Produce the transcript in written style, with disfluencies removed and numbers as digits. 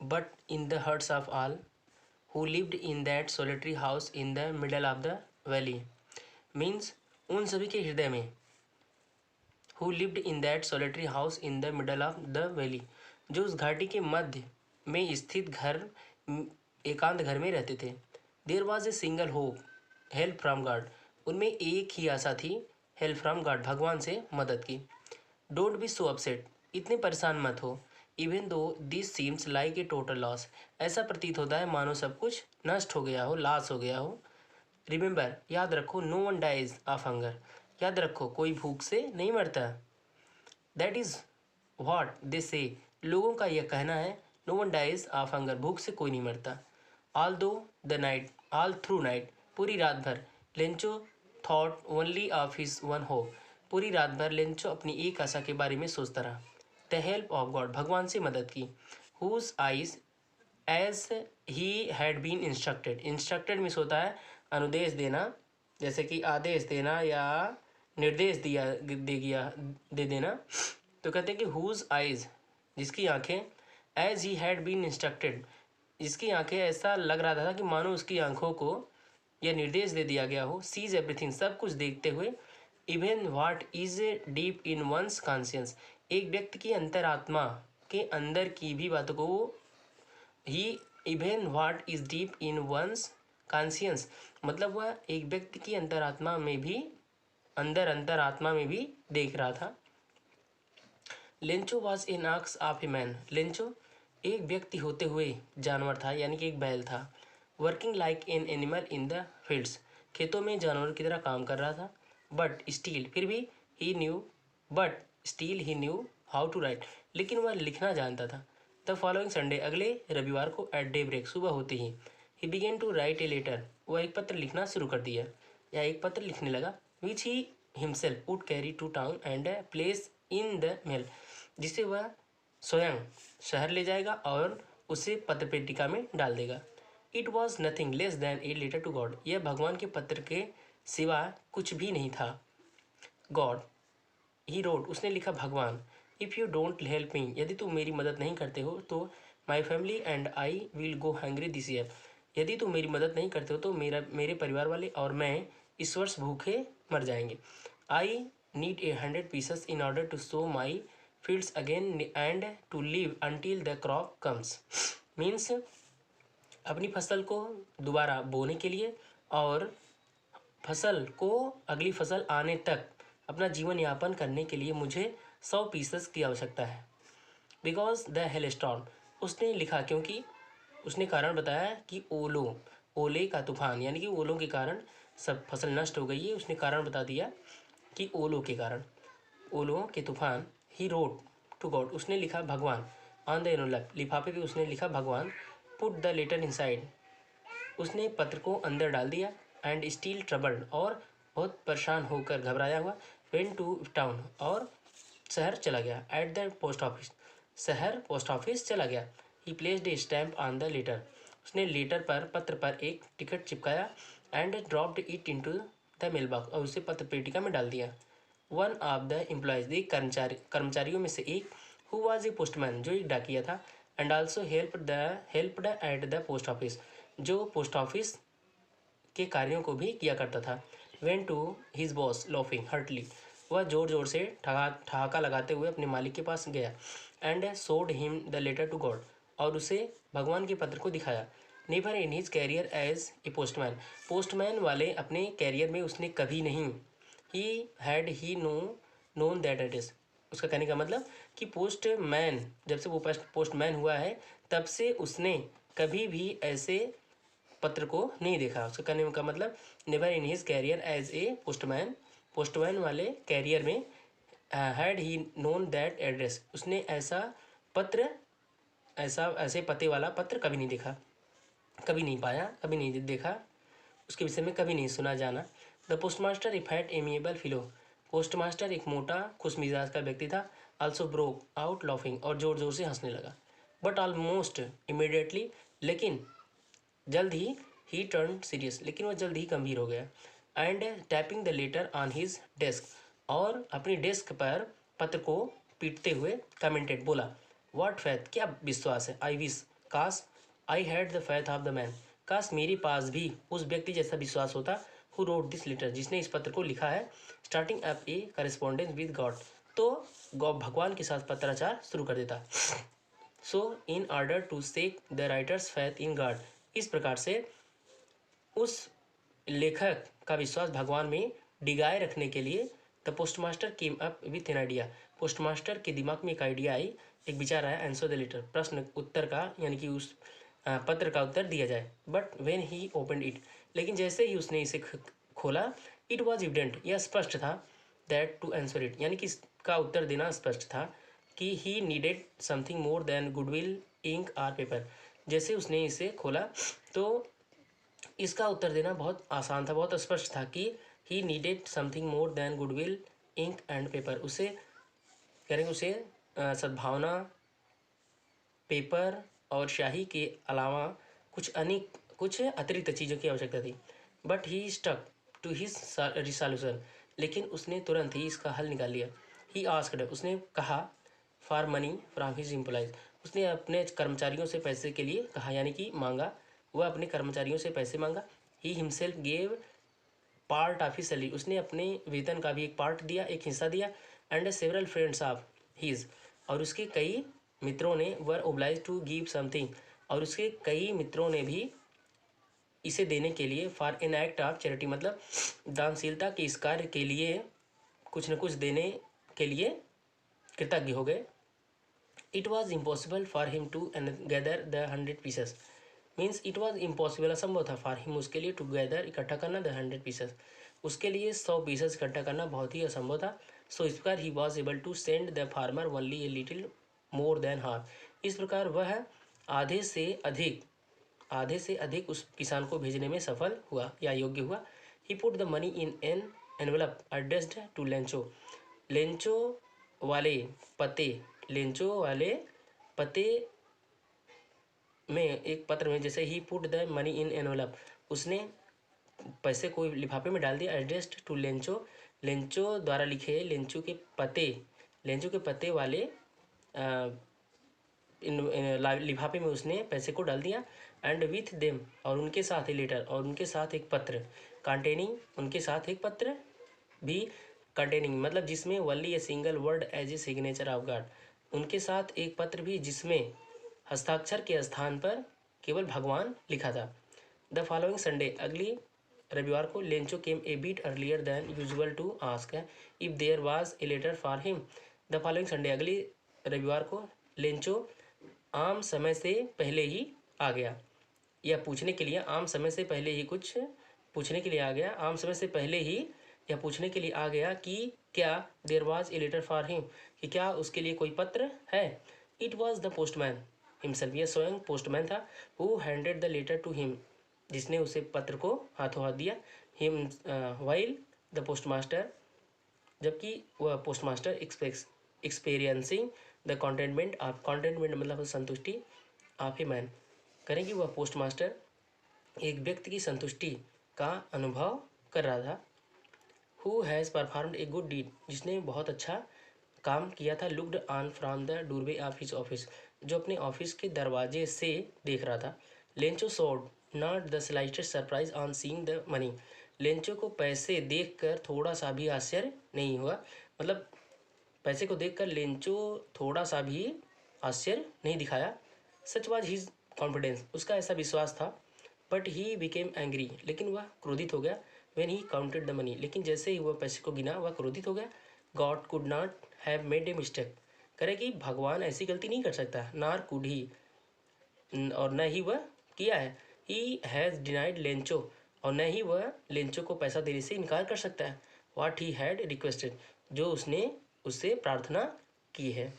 but in the hearts of all who lived in that solitary house in the middle of the valley. Means उन सभी के हृदय में, who lived in that solitary house in the middle of the valley, जो उस घाटी के मध्य में स्थित घर, एकांत घर में रहते थे. There was a single hope, help from God. उनमें एक ही आशा थी, help from God, भगवान से मदद की. Don't be so upset, इतने परेशान मत हो. Even though this seems like a total loss, ऐसा प्रतीत होता है मानो सब कुछ नष्ट हो गया हो, लाश हो गया हो. रिमेंबर, याद रखो, no one dies of hunger, याद रखो कोई भूख से नहीं मरता. दैट इज व्हाट दे से, लोगों का यह कहना है. No one dies of hunger, भूख से कोई नहीं मरता. All through the night, all through night, पूरी रात भर. Lencho thought only of his one hope, पूरी रात भर लेंचो अपनी एक आशा के बारे में सोचता रहा. द हेल्प ऑफ गॉड, भगवान से मदद की. Whose eyes as he had been instructed, instructed means होता है अनुदेश देना, जैसे कि आदेश देना या निर्देश दे देना. तो कहते हैं कि हुज आइज, जिसकी आंखें, as he had been instructed, जिसकी आंखें ऐसा लग रहा था कि मानो उसकी आंखों को यह निर्देश दे दिया गया हो. सीज एवरीथिंग, सब कुछ देखते हुए. Even what is deep in one's conscience, एक व्यक्ति की अंतरात्मा के अंदर की भी बातों को ही. Even what is deep in one's conscience, मतलब वह एक व्यक्ति की अंतरात्मा में भी, अंतरात्मा में भी देख रहा था. Lencho was an ox of a man, Lencho एक व्यक्ति होते हुए जानवर था, यानी कि एक बैल था. Working like an animal in the fields, खेतों में जानवर की तरह काम कर रहा था. बट स्टील, फिर भी he knew, but still he knew how to write, लेकिन वह लिखना जानता था. द फॉलोइंग संडे, अगले रविवार को एट डे ब्रेक, सुबह होते ही. He began to write a letter, वह एक पत्र लिखना शुरू कर दिया या एक पत्र लिखने लगा. Which he himself would carry to town and place in the mail, जिसे वह स्वयं शहर ले जाएगा और उसे पत्र पेटिका में डाल देगा. It was nothing less than a letter to God, यह भगवान के पत्र के सिवा कुछ भी नहीं था. गॉड, ही रोट, उसने लिखा, भगवान. If you don't help me, यदि तुम मेरी मदद नहीं करते हो तो my family and I will go hangry this year, यदि तुम मेरी मदद नहीं करते हो तो मेरे परिवार वाले और मैं इस वर्ष भूखे मर जाएंगे. I need 100 pieces in order to sow my fields again and to live until the crop comes. Means अपनी फसल को दोबारा बोने के लिए और फसल को अगली फसल आने तक अपना जीवन यापन करने के लिए मुझे 100 पीसेस की आवश्यकता है. बिकॉज द हेलस्टॉर्म, उसने लिखा क्योंकि, उसने कारण बताया कि ओले का तूफान, यानी कि ओलों के कारण सब फसल नष्ट हो गई है. उसने कारण बता दिया कि ओलों के कारण, ओलों के तूफान. ही रोट टू गॉड, उसने लिखा भगवान. ऑन द एनवलप, लिफाफे पे उसने लिखा भगवान. पुट द लेटर इनसाइड, उसने पत्र को अंदर डाल दिया. एंड स्टील ट्रबल्ड, और बहुत परेशान होकर घबराया हुआ. वेंट टू टाउन, और शहर चला गया. एट द पोस्ट ऑफिस, शहर पोस्ट ऑफिस चला गया. He placed a stamp on the letter, उसने लेटर पर, पत्र पर एक टिकट चिपकाया. And dropped it into the mail box, और उसे पत्र पेटिका में डाल दिया. वन ऑफ द एम्प्लॉयज, एक कर्मचारियों में से एक, हु वॉज ए पोस्टमैन, जो एक डाकिया था. And also helped at the post office, जो पोस्ट ऑफिस के कार्यों को भी किया करता था. Went to his boss laughing heartily, वह जोर जोर से ठहाका लगाते हुए अपने मालिक के पास गया. And showed him the letter to God, और उसे भगवान के पत्र को दिखाया. Never in his career as a postman, postman वाले अपने कैरियर में उसने कभी नहीं. ही नोन दैट एड्रेस, उसका कहने का मतलब कि पोस्टमैन, जब से वो पोस्टमैन हुआ है तब से उसने कभी भी ऐसे पत्र को नहीं देखा. उसका कहने का मतलब never in his career as a postman, postman वाले कैरियर में had he known that address, उसने ऐसा पत्र, ऐसे पते वाला पत्र कभी नहीं देखा, कभी नहीं पाया, कभी नहीं देखा, उसके विषय में कभी नहीं सुना जाना. The postmaster a fat amiable fellow, postmaster एक मोटा खुशमिजाज का व्यक्ति था. आल्सो ब्रोक आउट लाफिंग, और जोर जोर से हंसने लगा. बट ऑलमोस्ट इमीडिएटली, लेकिन जल्द ही टर्न सीरियस, लेकिन वह जल्द ही गंभीर हो गया. And tapping the later on his desk, और अपनी डेस्क पर पत्र को पीटते हुए कमेंटेड, बोला, व्हाट फैथ, क्या विश्वास है. आई विश, काश I had the faith of the man, काश मेरे पास भी उस व्यक्ति जैसा विश्वास होता हु रोट दिस लेटर, जिसने इस पत्र को लिखा है, starting up a correspondence with God, तो भगवान के साथ पत्राचार शुरू कर देता। So in order to shake the writer's faith in God, इस प्रकार से उस लेखक का विश्वास भगवान में डिगाए रखने के लिए the postmaster came up with an idea, postmaster के दिमाग में एक आइडिया आई, एक विचार आया, आंसर द लेटर, प्रश्न उत्तर का यानी कि उस पत्र का उत्तर दिया जाए। But when he opened it, लेकिन जैसे ही उसने इसे खोला, इट वॉज इविडेंट, यह स्पष्ट था, दैट टू आंसर इट, यानी कि इसका उत्तर देना स्पष्ट था कि he needed something more than goodwill ink or paper. जैसे उसने इसे खोला तो इसका उत्तर देना बहुत आसान था, बहुत स्पष्ट था कि he needed something more than goodwill ink and paper, उसे करेंगे उसे सद्भावना, पेपर और स्याही के अलावा कुछ अतिरिक्त चीज़ों की आवश्यकता थी। But he stuck to his resolution, लेकिन उसने तुरंत ही इसका हल निकाल लिया। ही आस्क्ड, उसने कहा, for money from his employees, उसने अपने कर्मचारियों से पैसे के लिए कहा, यानी कि मांगा, वह अपने कर्मचारियों से पैसे मांगा। He himself gave part of his salary, उसने अपने वेतन का भी एक पार्ट दिया, एक हिस्सा दिया। And several friends of his, और उसके कई मित्रों ने वर ओब्लाइज टू गिव समथिंग, और उसके कई मित्रों ने भी इसे देने के लिए, for an act of charity, मतलब दानशीलता के इस कार्य के लिए कुछ न कुछ देने के लिए कृतज्ञ हो गए। It was impossible for him to gather the 100 pieces, means it was impossible, असंभव था, फॉर हिम उसके लिए, टू गैदर इकट्ठा करना, द 100 पीसेस, उसके लिए 100 पीसेस इकट्ठा करना बहुत ही असंभव था। सो इस प्रकार he was able to send the farmer only a little more than half, इस प्रकार वह आधे से अधिक उस किसान को भेजने में सफल हुआ या योग्य हुआ। He put the money in an envelope addressed to Lencho, Lencho वाले पते में, एक पत्र में, जैसे ही put the money in envelope, उसने पैसे को लिफाफे में डाल दिया। एड्रेस्ड टू लेंचो द्वारा लिखे लेंचो के पते वाले लिफाफे में उसने पैसे को डाल दिया। एंड विथ देम, और उनके साथ ही लेटर, और उनके साथ एक पत्र, कंटेनिंग, उनके साथ एक पत्र भी, कंटेनिंग मतलब जिसमें only a single word as a signature of God, उनके साथ एक पत्र भी जिसमें हस्ताक्षर के स्थान पर केवल भगवान लिखा था। द फॉलोइंग संडे, अगली रविवार को, Lencho came a bit earlier than usual to ask if there was a letter for him. The following Sunday, अगली रविवार को लेंचो आम समय से पहले ही आ गया, यह पूछने के लिए, आम समय से पहले ही कुछ पूछने के लिए आ गया, आम समय से पहले ही यह पूछने के लिए आ गया कि क्या there was a letter for him, कि क्या उसके लिए कोई पत्र है। It was the postman himself, यह स्वयं पोस्टमैन था, who handed the letter to him, जिसने उसे पत्र को हाथों हाथ दिया। हिम वाइल द पोस्टमास्टर, जबकि वह पोस्टमास्टर एक्सपीरियंसिंग द कॉन्टेंटमेंट मतलब संतुष्टि ऑफ ए मैन, करेंगे वह पोस्टमास्टर एक व्यक्ति की संतुष्टि का अनुभव कर रहा था। Who has performed a good deed, जिसने बहुत अच्छा काम किया था। Looked on from the doorway of his office, जो अपने ऑफिस के दरवाजे से देख रहा था। Lencho showed not the slightest surprise on seeing the money, लेंचो को पैसे देखकर थोड़ा सा भी आश्चर्य नहीं हुआ, मतलब पैसे को देखकर लेंचो थोड़ा सा भी आश्चर्य नहीं दिखाया। सच वाज हिज कॉन्फिडेंस, उसका ऐसा विश्वास था। बट ही बिकेम एंग्री, लेकिन वह क्रोधित हो गया। When he counted the money, लेकिन जैसे ही वह पैसे को गिना वह क्रोधित हो गया। God could not have made a mistake, करे कि भगवान ऐसी गलती नहीं कर सकता, नार कुड ही, और न ही वह किया है। ही हैज़ डिनाइड लेंचो, और न ही वह लेंचो को पैसा देने से इनकार कर सकता है। व्हाट ही हैड रिक्वेस्टेड, जो उसने उससे प्रार्थना की है।